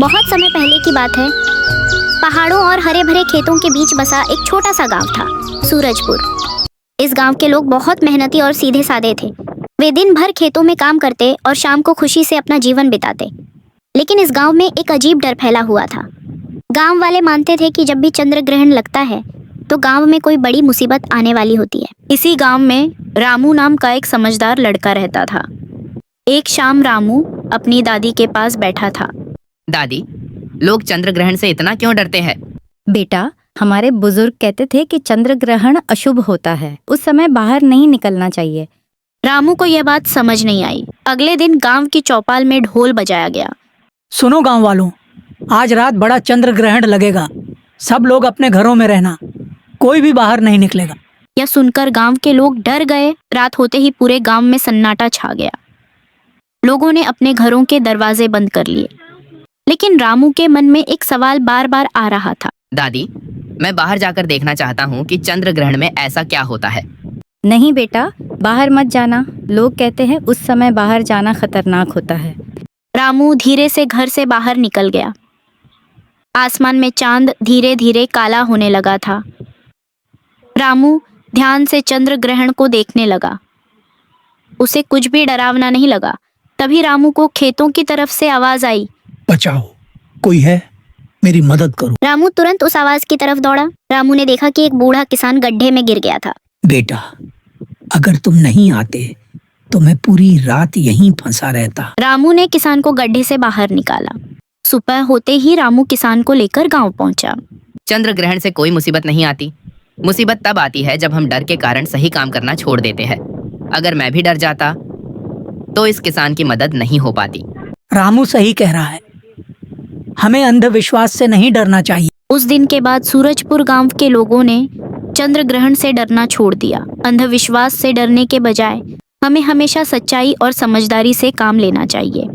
बहुत समय पहले की बात है। पहाड़ों और हरे भरे खेतों के बीच बसा एक छोटा सा गांव था, सूरजपुर। इस गांव के लोग बहुत मेहनती और सीधे साधे थे। वे दिन भर खेतों में काम करते और शाम को खुशी से अपना जीवन बिताते। लेकिन इस गांव में एक अजीब डर फैला हुआ था। गांव वाले मानते थे कि जब भी चंद्र ग्रहण लगता है तो गांव में कोई बड़ी मुसीबत आने वाली होती है। इसी गांव में रामू नाम का एक समझदार लड़का रहता था। एक शाम रामू अपनी दादी के पास बैठा था। दादी, लोग चंद्र ग्रहण से इतना क्यों डरते हैं? बेटा, हमारे बुजुर्ग कहते थे कि चंद्र ग्रहण अशुभ होता है, उस समय बाहर नहीं निकलना चाहिए। रामू को यह बात समझ नहीं आई। अगले दिन गांव की चौपाल में ढोल बजाया गया। सुनो गांव वालों, आज रात बड़ा चंद्र ग्रहण लगेगा। सब लोग अपने घरों में रहना, कोई भी बाहर नहीं निकलेगा। यह सुनकर गांव के लोग डर गए। रात होते ही पूरे गांव में सन्नाटा छा गया। लोगों ने अपने घरों के दरवाजे बंद कर लिए। लेकिन रामू के मन में एक सवाल बार बार आ रहा था। दादी, मैं बाहर जाकर देखना चाहता हूँ कि चंद्र ग्रहण में ऐसा क्या होता है। नहीं बेटा, बाहर मत जाना। लोग कहते हैं उस समय बाहर जाना खतरनाक होता है। रामू धीरे से घर से बाहर निकल गया। आसमान में चांद धीरे धीरे काला होने लगा था। रामू ध्यान से चंद्र ग्रहण को देखने लगा। उसे कुछ भी डरावना नहीं लगा। तभी रामू को खेतों की तरफ से आवाज आई, बचाओ, कोई है, मेरी मदद करो। रामू तुरंत उस आवाज की तरफ दौड़ा। रामू ने देखा कि एक बूढ़ा किसान गड्ढे में गिर गया था। बेटा, अगर तुम नहीं आते तो मैं पूरी रात यहीं फंसा रहता। रामू ने किसान को गड्ढे से बाहर निकाला। सुबह होते ही रामू किसान को लेकर गांव पहुंचा। चंद्र ग्रहण से कोई मुसीबत नहीं आती। मुसीबत तब आती है जब हम डर के कारण सही काम करना छोड़ देते हैं। अगर मैं भी डर जाता तो इस किसान की मदद नहीं हो पाती। रामू सही कह रहा है, हमें अंधविश्वास से नहीं डरना चाहिए। उस दिन के बाद सूरजपुर गांव के लोगों ने चंद्र ग्रहण से डरना छोड़ दिया। अंधविश्वास से डरने के बजाय हमें हमेशा सच्चाई और समझदारी से काम लेना चाहिए।